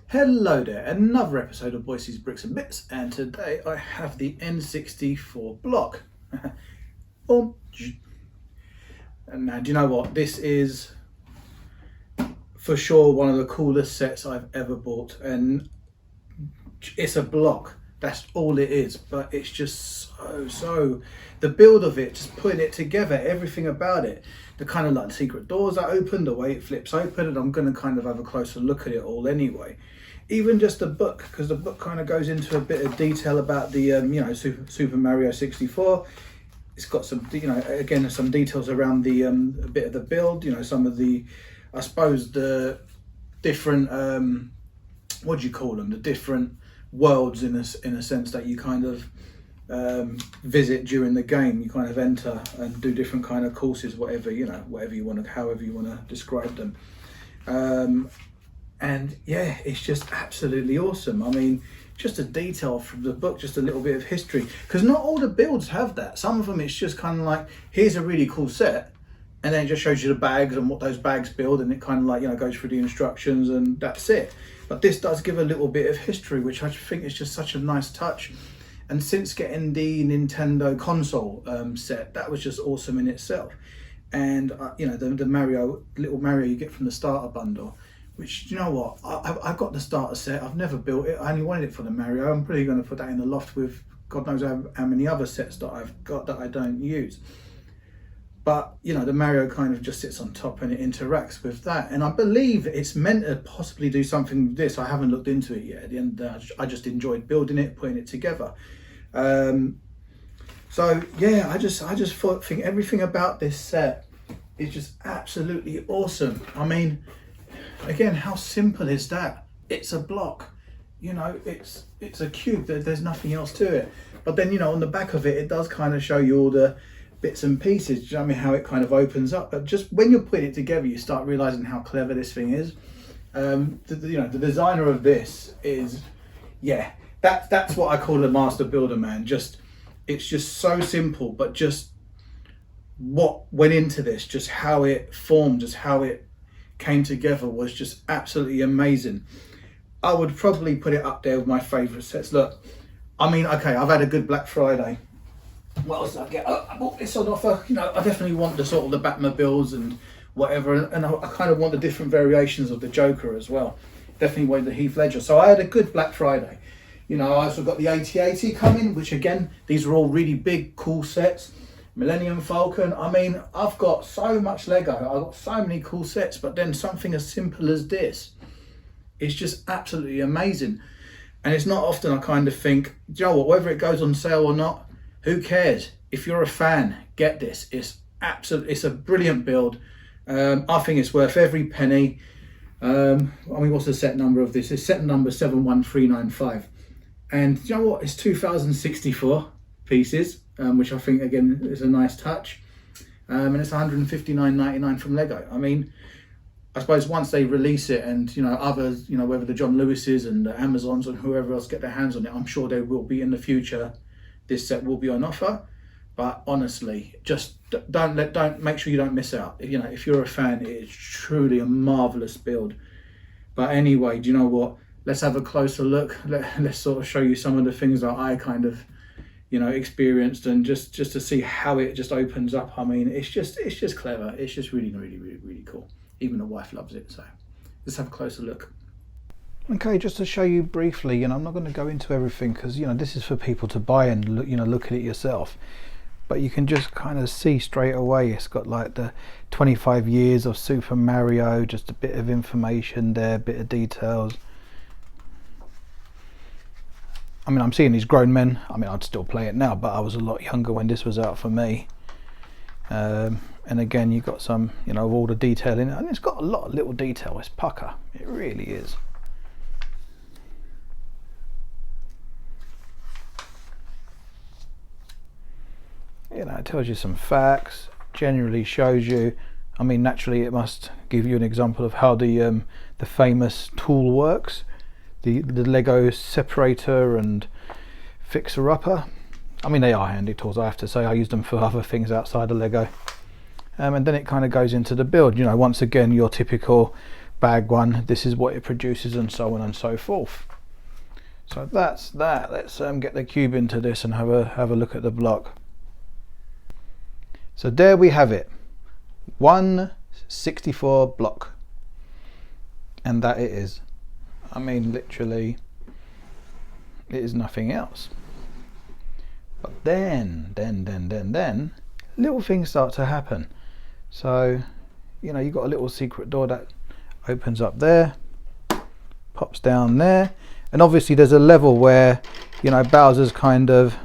Hello there, another episode of Boise's Bricks and Bits, and today I have the N64 block. And now, do you know what? This is for sure one of the coolest sets I've ever bought, and it's a block. That's all it is, but it's just so the build of it, just putting it together, everything about it, the kind of like secret doors that open, the way it flips open, and I'm going to kind of have a closer look at it all anyway. Even just the book, because the book kind of goes into a bit of detail about the Super Mario 64. It's got some, again, some details around the a bit of the build, some of the, I suppose, the different what do you call them, the different worlds in a sense that you kind of visit during the game. You kind of enter and do different kind of courses, whatever you want to, however you want to describe them. And yeah, it's just absolutely awesome. I mean, just a detail from the book, just a little bit of history, because not all the builds have that. Some of them it's just kind of like, here's a really cool set, and then it just shows you the bags and what those bags build, and it kind of like, goes through the instructions and that's it. But this does give a little bit of history, which I think is just such a nice touch. And since getting the Nintendo console set, that was just awesome in itself. And the little Mario you get from the starter bundle, which, you know what, I got the starter set. I've never built it. I only wanted it for the Mario. I'm probably going to put that in the loft with God knows how many other sets that I've got that I don't use. But, the Mario kind of just sits on top and it interacts with that. And I believe it's meant to possibly do something with this. I haven't looked into it yet. At the end of the day, I just enjoyed building it, putting it together. So yeah, I just think everything about this set is just absolutely awesome. I mean, again, how simple is that? It's a block, it's a cube. There's nothing else to it. But then, on the back of it, it does kind of show you all the bits and pieces. Do you know what I mean? How it kind of opens up. But just when you're putting it together, you start realizing how clever this thing is. The designer of this is, yeah, that's what I call a master builder, man. It's just so simple, but just what went into this, just how it formed, just how it came together was just absolutely amazing. I would probably put it up there with my favourite sets. Look, I mean, okay, I've had a good Black Friday. What else did I get? I bought this on offer. I definitely want the sort of the Batmobiles and whatever, and I kind of want the different variations of the Joker as well. Definitely wanted the Heath Ledger. So I had a good Black Friday. I also got the AT-AT coming, which again, these are all really big, cool sets. Millennium Falcon. I mean, I've got so much Lego. I've got so many cool sets, but then something as simple as this is just absolutely amazing. And it's not often I kind of think, you know what, whether it goes on sale or not, who cares? If you're a fan, get this. It's a brilliant build. I think it's worth every penny. I mean, what's the set number of this? It's set number 71395. And you know what? It's 2064 pieces. Which I think again is a nice touch, and it's $159.99 from Lego. I mean, I suppose once they release it, and others, whether the John Lewis's and the Amazons and whoever else get their hands on it, I'm sure there will be in the future. This set will be on offer, but honestly, just don't make sure you don't miss out. If you're a fan, it is truly a marvelous build. But anyway, do you know what? Let's have a closer look. Let's sort of show you some of the things that I kind of experienced, and just to see how it just opens up. I mean, it's just clever. It's just really, really, really, really cool. Even the wife loves it. So let's have a closer look. Okay, just to show you briefly, I'm not going to go into everything because this is for people to buy and look at it yourself. But you can just kind of see straight away it's got like the 25 years of Super Mario, just a bit of information there, a bit of details. I mean, I'm seeing these grown men. I mean, I'd still play it now, but I was a lot younger when this was out for me. And again, you've got some, of all the detail in it. And it's got a lot of little detail. It's pucker. It really is. It tells you some facts, generally shows you, I mean, naturally it must give you an example of how the famous tool works. The Lego separator and fixer upper. I mean, they are handy tools, I have to say. I use them for other things outside of Lego. and then it kind of goes into the build. You know, once again, your typical bag one, this is what it produces, and so on and so forth. So that's that. Let's get the cube into this and have a look at the block. So there we have it, 1/64 block, and that it is. I mean, literally, it is nothing else. But then, little things start to happen. So, you know, you've got a little secret door that opens up there, pops down there, and obviously there's a level where, you know, Bowser's kind of,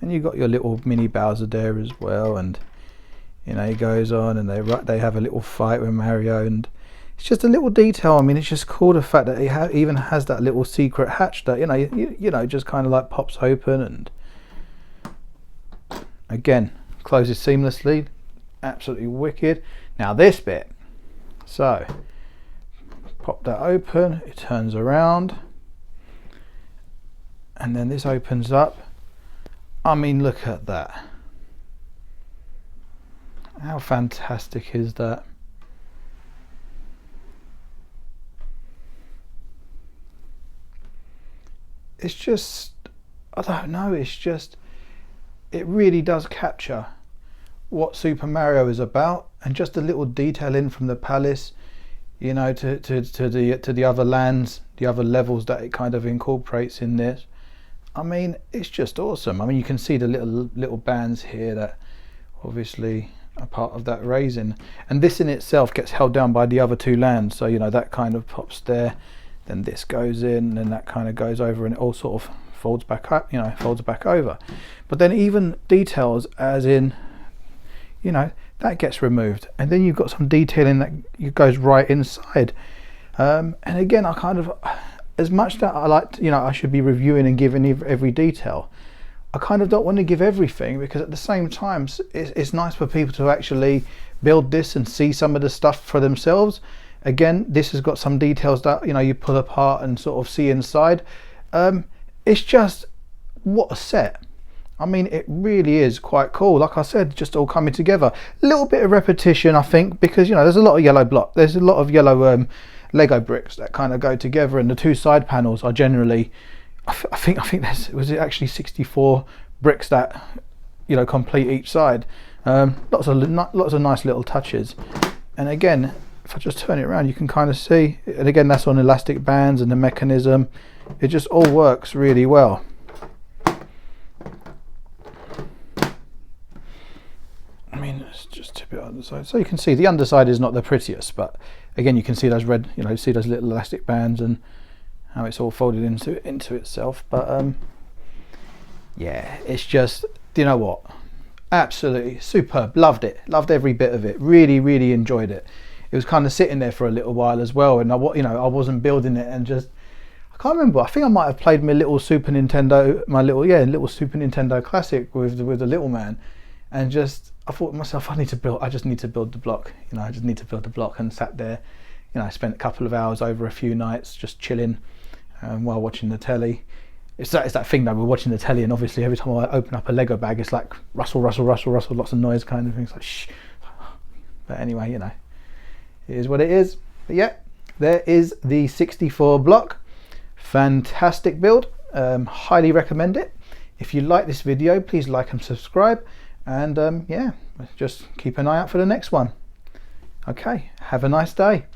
and you've got your little mini Bowser there as well, and you know, he goes on and they have a little fight with Mario, and it's just a little detail. I mean, it's just cool, the fact that he even has that little secret hatch that, you know, just kind of like pops open and again closes seamlessly. Absolutely wicked. Now this bit, so pop that open, it turns around, and then this opens up. I mean, look at that. How fantastic is that? It's just, I don't know, it's just, it really does capture what Super Mario is about, and just a little detail in from the palace, you know, to the other lands, the other levels that it kind of incorporates in this. I mean, it's just awesome. I mean, you can see the little bands here that obviously are part of that raising, and this in itself gets held down by the other two lands. So, you know, that kind of pops there, then this goes in, and that kind of goes over, and it all sort of folds back up, you know, folds back over. But then even details as in, you know, that gets removed, and then you've got some detailing that goes right inside. And again, I kind of, as much that I like, you know, I should be reviewing and giving every detail, I kind of don't want to give everything, because at the same time it's nice for people to actually build this and see some of the stuff for themselves. Again, this has got some details that, you know, you pull apart and sort of see inside. It's just, what a set. I mean, it really is quite cool. Like I said, just all coming together. A little bit of repetition, I think, because, you know, there's a lot of yellow block. There's a lot of yellow Lego bricks that kind of go together, and the two side panels are generally, I think was it actually 64 bricks that, you know, complete each side. Lots of nice little touches. And again, if I just turn it around, you can kind of see, and again, that's on elastic bands and the mechanism. It just all works really well. I mean, let's just tip it on the side. So you can see the underside is not the prettiest, but again, you can see those red, you know, see those little elastic bands and how it's all folded into itself. But yeah, it's just, you know what, absolutely superb. Loved it, loved every bit of it. Really enjoyed it. It was kind of sitting there for a little while as well, and I wasn't building it, and just, I can't remember, I think I might have played my little Super Nintendo, little Super Nintendo Classic with the little man, and just, I thought to myself, I just need to build the block, you know, I just need to build the block, and sat there, you know, I spent a couple of hours over a few nights just chilling while watching the telly. It's that thing that we're watching the telly, and obviously every time I open up a Lego bag, it's like rustle, lots of noise kind of things, like shh. But anyway, you know, it is what it is. But yeah, there is the 64 block. Fantastic build. Highly recommend it. If you like this video, please like and subscribe, and yeah, just keep an eye out for the next one. Okay, have a nice day.